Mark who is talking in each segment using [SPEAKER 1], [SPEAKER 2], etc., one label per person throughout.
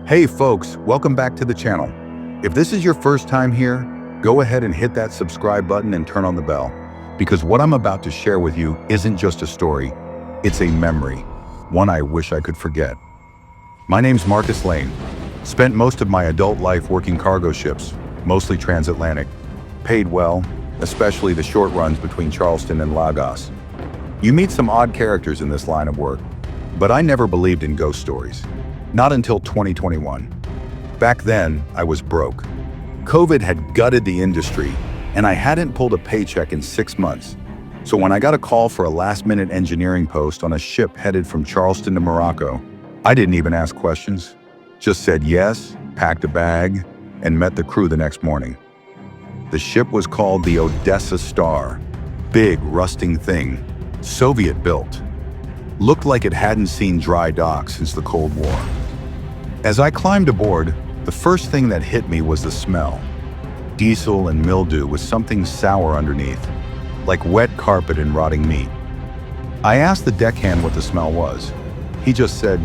[SPEAKER 1] Hey folks, welcome back to the channel. If this is your first time here, go ahead and hit that subscribe button and turn on the bell, because what I'm about to share with you isn't just a story, it's a memory, one I wish I could forget. My name's Marcus Lane. Spent most of my adult life working cargo ships, mostly transatlantic. Paid well, especially the short runs between Charleston and Lagos. You meet some odd characters in this line of work, but I never believed in ghost stories. Not until 2021. Back then, I was broke. COVID had gutted the industry, and I hadn't pulled a paycheck in 6 months. So when I got a call for a last-minute engineering post on a ship headed from Charleston to Morocco, I didn't even ask questions. Just said yes, packed a bag, and met the crew the next morning. The ship was called the Odessa Star. Big, rusting thing, Soviet-built. Looked like it hadn't seen dry docks since the Cold War. As I climbed aboard, the first thing that hit me was the smell. Diesel and mildew with something sour underneath, like wet carpet and rotting meat. I asked the deckhand what the smell was. He just said,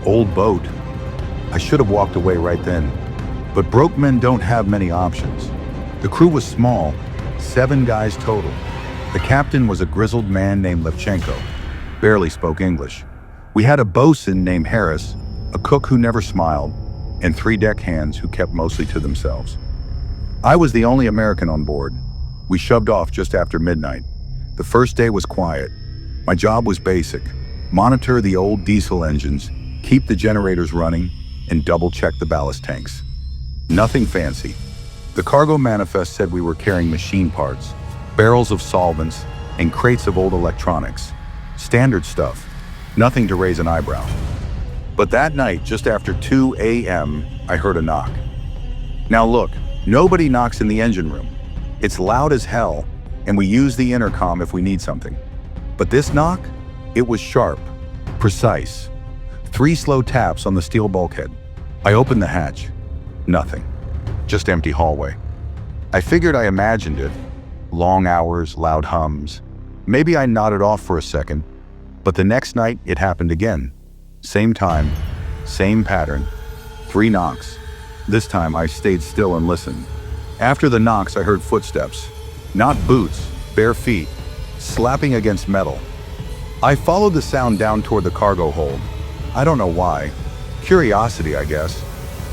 [SPEAKER 1] "Old boat." I should have walked away right then, but broke men don't have many options. The crew was small, 7 guys total. The captain was a grizzled man named Levchenko, barely spoke English. We had a bosun named Harris, a cook who never smiled, and 3 deckhands who kept mostly to themselves. I was the only American on board. We shoved off just after midnight. The first day was quiet. My job was basic: monitor the old diesel engines, keep the generators running, and double-check the ballast tanks. Nothing fancy. The cargo manifest said we were carrying machine parts, barrels of solvents, and crates of old electronics. Standard stuff. Nothing to raise an eyebrow. But that night, just after 2 a.m., I heard a knock. Now look, nobody knocks in the engine room. It's loud as hell, and we use the intercom if we need something. But this knock? It was sharp, precise. 3 slow taps on the steel bulkhead. I opened the hatch. Nothing. Just empty hallway. I figured I imagined it. Long hours, loud hums. Maybe I nodded off for a second, but the next night it happened again. Same time, same pattern, 3 knocks. This time I stayed still and listened. After the knocks, I heard footsteps. Not boots, bare feet, slapping against metal. I followed the sound down toward the cargo hold. I don't know why. Curiosity, I guess.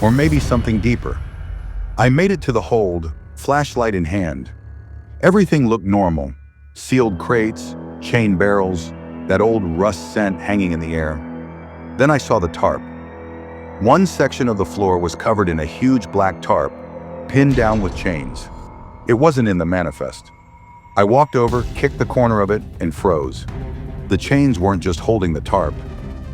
[SPEAKER 1] Or maybe something deeper. I made it to the hold, flashlight in hand. Everything looked normal. Sealed crates, chain barrels, that old rust scent hanging in the air. Then I saw the tarp. One section of the floor was covered in a huge black tarp, pinned down with chains. It wasn't in the manifest. I walked over, kicked the corner of it, and froze. The chains weren't just holding the tarp.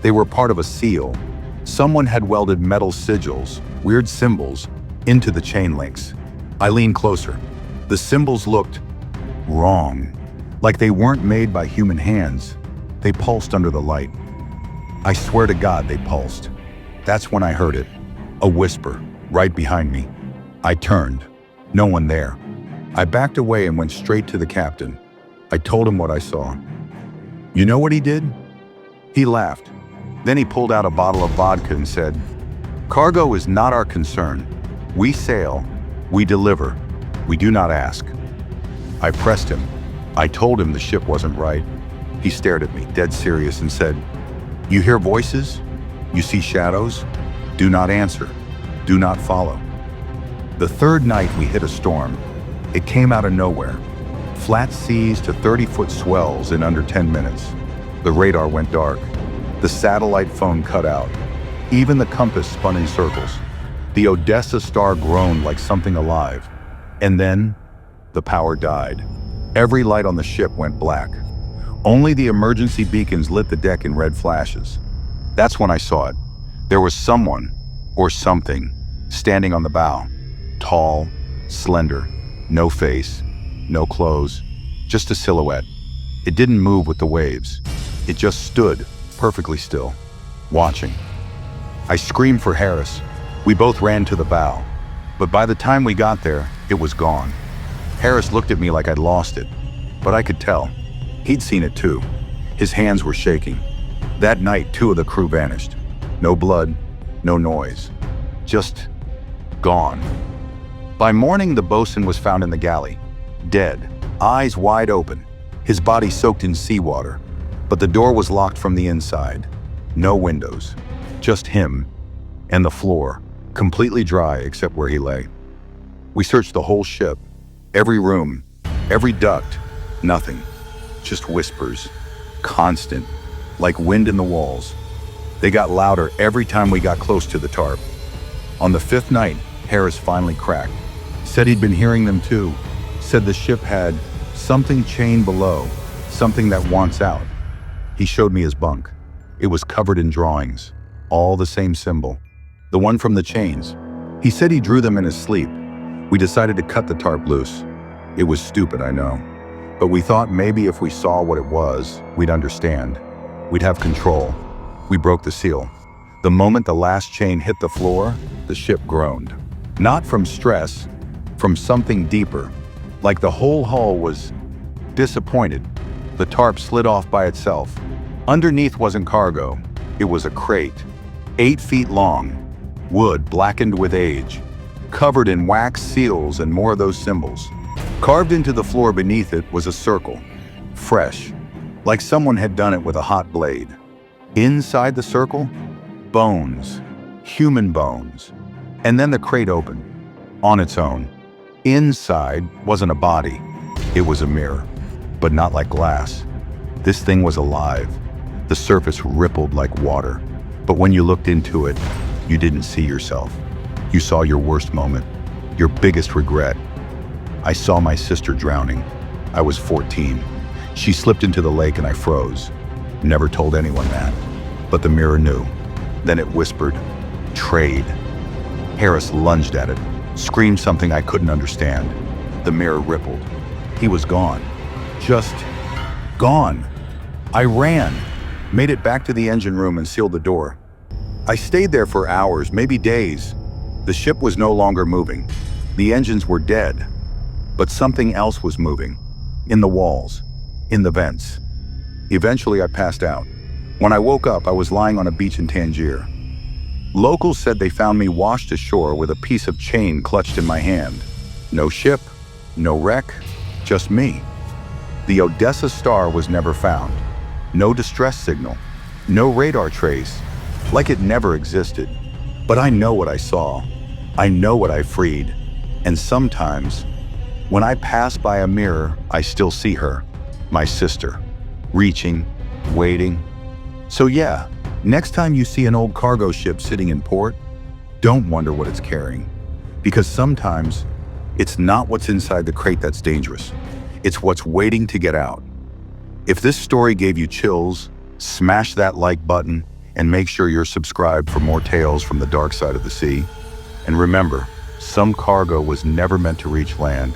[SPEAKER 1] They were part of a seal. Someone had welded metal sigils, weird symbols, into the chain links. I leaned closer. The symbols looked wrong, like they weren't made by human hands. They pulsed under the light. I swear to God they pulsed. That's when I heard it. A whisper, right behind me. I turned. No one there. I backed away and went straight to the captain. I told him what I saw. You know what he did? He laughed. Then he pulled out a bottle of vodka and said, "Cargo is not our concern. We sail, we deliver, we do not ask." I pressed him. I told him the ship wasn't right. He stared at me, dead serious, and said, "You hear voices? You see shadows? Do not answer. Do not follow." The third night we hit a storm. It came out of nowhere. Flat seas to 30-foot swells in under 10 minutes. The radar went dark. The satellite phone cut out. Even the compass spun in circles. The Odessa Star groaned like something alive. And then, the power died. Every light on the ship went black. Only the emergency beacons lit the deck in red flashes. That's when I saw it. There was someone, or something, standing on the bow. Tall, slender, no face, no clothes, just a silhouette. It didn't move with the waves. It just stood, perfectly still, watching. I screamed for Harris. We both ran to the bow. But by the time we got there, it was gone. Harris looked at me like I'd lost it, but I could tell. He'd seen it too. His hands were shaking. That night, 2 of the crew vanished. No blood, no noise. Just gone. By morning, the bosun was found in the galley, dead, eyes wide open, his body soaked in seawater. But the door was locked from the inside. No windows, just him and the floor, completely dry except where he lay. We searched the whole ship, every room, every duct, nothing. Just whispers, constant, like wind in the walls. They got louder every time we got close to the tarp. On the fifth night, Harris finally cracked. Said he'd been hearing them too. Said the ship had something chained below, something that wants out. He showed me his bunk. It was covered in drawings, all the same symbol, the one from the chains. He said he drew them in his sleep. We decided to cut the tarp loose. It was stupid, I know, but we thought maybe if we saw what it was, we'd understand. We'd have control. We broke the seal. The moment the last chain hit the floor, the ship groaned. Not from stress, from something deeper, like the whole hull was disappointed. The tarp slid off by itself. Underneath wasn't cargo, it was a crate, 8 feet long, wood blackened with age, covered in wax seals and more of those symbols. Carved into the floor beneath it was a circle, fresh, like someone had done it with a hot blade. Inside the circle, bones, human bones. And then the crate opened, on its own. Inside wasn't a body, it was a mirror, but not like glass. This thing was alive. The surface rippled like water, but when you looked into it, you didn't see yourself. You saw your worst moment, your biggest regret. I saw my sister drowning. I was 14. She slipped into the lake and I froze. Never told anyone that, but the mirror knew. Then it whispered, "Trade." Harris lunged at it, screamed something I couldn't understand. The mirror rippled. He was gone. Just gone. I ran, made it back to the engine room and sealed the door. I stayed there for hours, maybe days. The ship was no longer moving. The engines were dead, but something else was moving. In the walls, in the vents. Eventually I passed out. When I woke up, I was lying on a beach in Tangier. Locals said they found me washed ashore with a piece of chain clutched in my hand. No ship, no wreck, just me. The Odessa Star was never found. No distress signal, no radar trace, like it never existed. But I know what I saw. I know what I freed. And sometimes, when I pass by a mirror, I still see her, my sister, reaching, waiting. So yeah, next time you see an old cargo ship sitting in port, don't wonder what it's carrying. Because sometimes, it's not what's inside the crate that's dangerous. It's what's waiting to get out. If this story gave you chills, smash that like button and make sure you're subscribed for more tales from the dark side of the sea. And remember, some cargo was never meant to reach land.